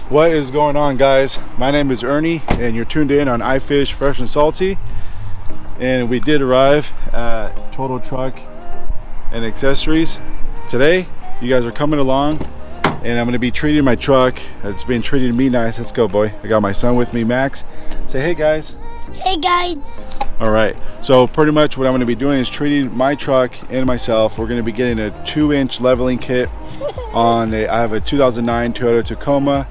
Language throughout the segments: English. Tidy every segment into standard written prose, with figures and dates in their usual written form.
What is going on, guys? My name is Ernie and you're tuned in on iFish Fresh and Salty, and we did arrive at Total Truck and Accessories today. You guys are coming along and I'm going to be treating my truck. It's been treating me nice. Let's go, boy. I got my son with me, Max. Say hey, guys. Hey, guys. All right, so pretty much what I'm going to be doing is treating my truck and myself. We're going to be getting a 2-inch leveling kit on I have a 2009 Toyota Tacoma,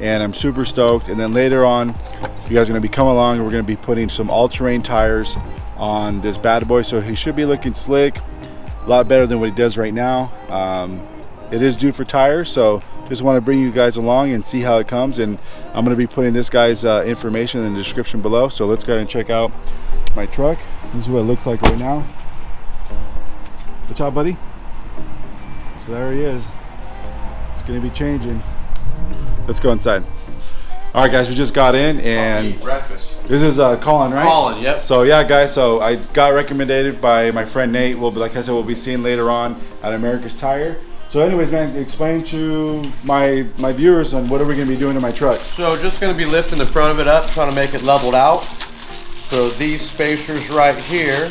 and I'm super stoked. And then later on, you guys are going to be coming along and we're going to be putting some all-terrain tires on this bad boy. So he should be looking slick, a lot better than what he does right now. It is due for tires, so just want to bring you guys along and see how it comes. And I'm going to be putting this guy's information in the description below. So let's go ahead and check out my truck. This is what it looks like right now. What's up, buddy? So there he is. It's going to be changing. Let's go inside. All right, guys, we just got in and breakfast. This is Colin, right? Colin, yep. So yeah, guys, so I got recommended by my friend Nate. Like I said, we'll be seeing later on at America's Tire. So anyways, man, explain to my viewers on what are we going to be doing to my truck. So just going to be lifting the front of it up, trying to make it leveled out. So these spacers right here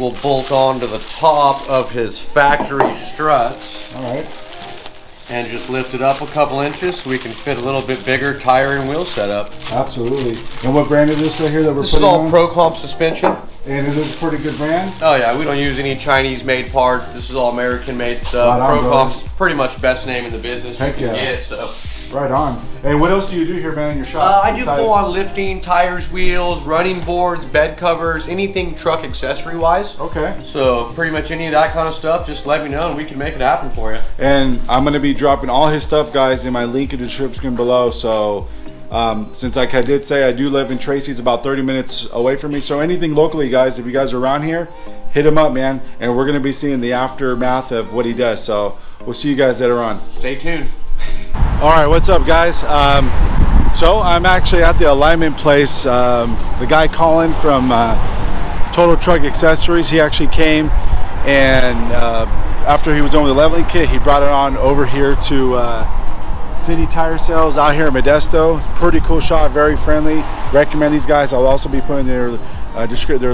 will bolt onto the top of his factory struts. All right. And just lift it up a couple inches so we can fit a little bit bigger tire and wheel setup. Absolutely. And what brand is this right here that we're putting on? This is all Pro Clump suspension. And is this a pretty good brand? Oh yeah, we don't use any Chinese made parts. This is all American made stuff. Right on, Pro Clump's pretty much best name in the business Heck you can yeah. get. So. Right on. And what else do you do here, man, in your shop? I do full on lifting, tires, wheels, running boards, bed covers, anything truck accessory wise. Okay. So pretty much any of that kind of stuff, just let me know and we can make it happen for you. And I'm going to be dropping all his stuff, guys, in my link in the description below. So since like I did say, I do live in Tracy. It's about 30 minutes away from me. So anything locally, guys, if you guys are around here, hit him up, man. And we're going to be seeing the aftermath of what he does. So we'll see you guys later on. Stay tuned. All right, what's up, guys? So I'm actually at the alignment place. The guy Colin from Total Truck Accessories, he actually came and after he was on the leveling kit, he brought it on over here to City Tire Sales out here in Modesto. Pretty cool shop, very friendly. Recommend these guys. I'll also be putting their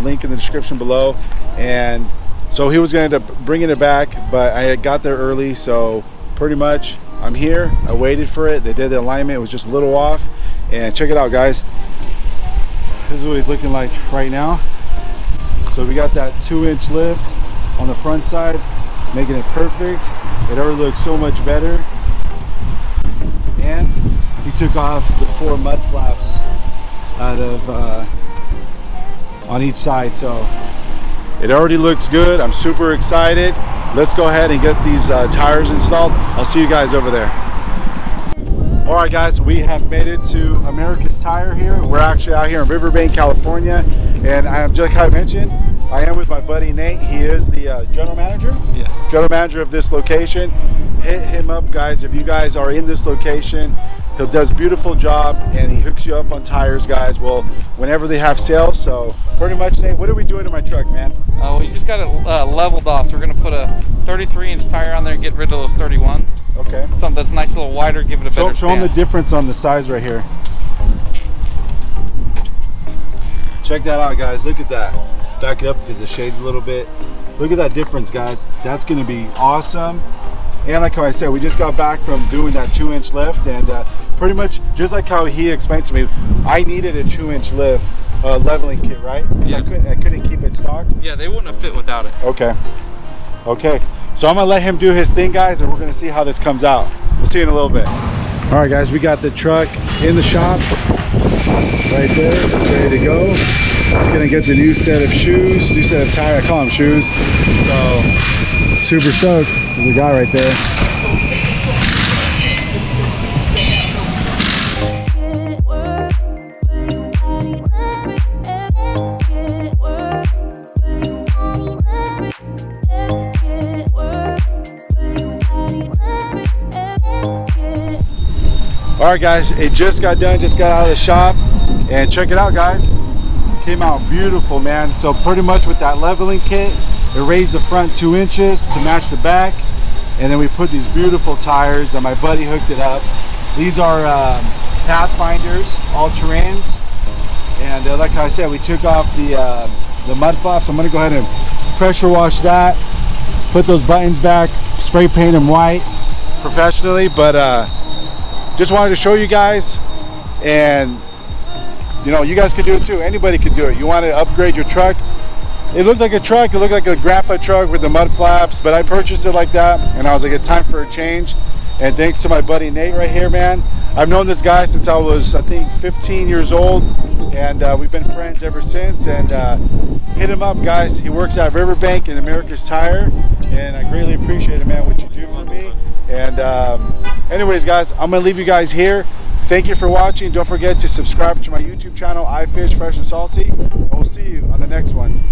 link in the description below. And so he was going to end up bringing it back, but I got there early, so pretty much I'm here. I waited for it. They did the alignment. It was just a little off. And check it out, guys. This is what he's looking like right now. So we got that 2-inch lift on the front side, making it perfect. It already looks so much better. And he took off the 4 mud flaps out of on each side. So it already looks good. I'm super excited. Let's go ahead and get these tires installed. I'll see you guys over there. All right, guys, we have made it to America's Tire here. We're actually out here in Riverbank, California. And I am, just like I mentioned, I am with my buddy Nate. He is the general manager? Yeah. General manager of this location. Hit him up, guys, if you guys are in this location. He does a beautiful job and he hooks you up on tires, guys. Well, whenever they have sales. So pretty much, Nate, what are we doing to my truck, man? Well, you just got it leveled off. So we're going to put a 33-inch tire on there and get rid of those 31s. Okay. Something that's nice, a little wider, give it a better Show them the difference on the size right here. Check that out, guys. Look at that. Back it up because the shade's a little bit. Look at that difference, guys. That's going to be awesome. And like how I said, we just got back from doing that 2-inch lift, and pretty much just like how he explained to me, I needed a 2-inch lift leveling kit, right? Yeah. I couldn't keep it stocked. Yeah, they wouldn't have fit without it. Okay. Okay. So I'm gonna let him do his thing, guys, and we're gonna see how this comes out. We'll see you in a little bit. All right, guys, we got the truck in the shop right there, ready to go. It's gonna get the new set of shoes, new set of tire. I call them shoes. So super stoked. There's a guy right there. All right, guys, it just got done, just got out of the shop, and check it out, guys. Came out beautiful, man. So pretty much with that leveling kit, it raised the front 2 inches to match the back, and then we put these beautiful tires, and my buddy hooked it up. These are Pathfinders, all-terrains. And like I said, we took off the mud flaps. I'm gonna go ahead and pressure wash that, put those buttons back, spray paint them white professionally. But just wanted to show you guys, and you know, you guys could do it too. Anybody could do it. You want to upgrade your truck. It looked like a truck. It looked like a grandpa truck with the mud flaps, but I purchased it like that, and I was like, it's time for a change. And thanks to my buddy Nate right here, man. I've known this guy since I was, I think, 15 years old, and we've been friends ever since. And hit him up, guys. He works at Riverbank in America's Tire, and I greatly appreciate it, man, what you do for me. And anyways, guys, I'm gonna leave you guys here. Thank you for watching. Don't forget to subscribe to my YouTube channel, I Fish Fresh and Salty, and we'll see you on the next one.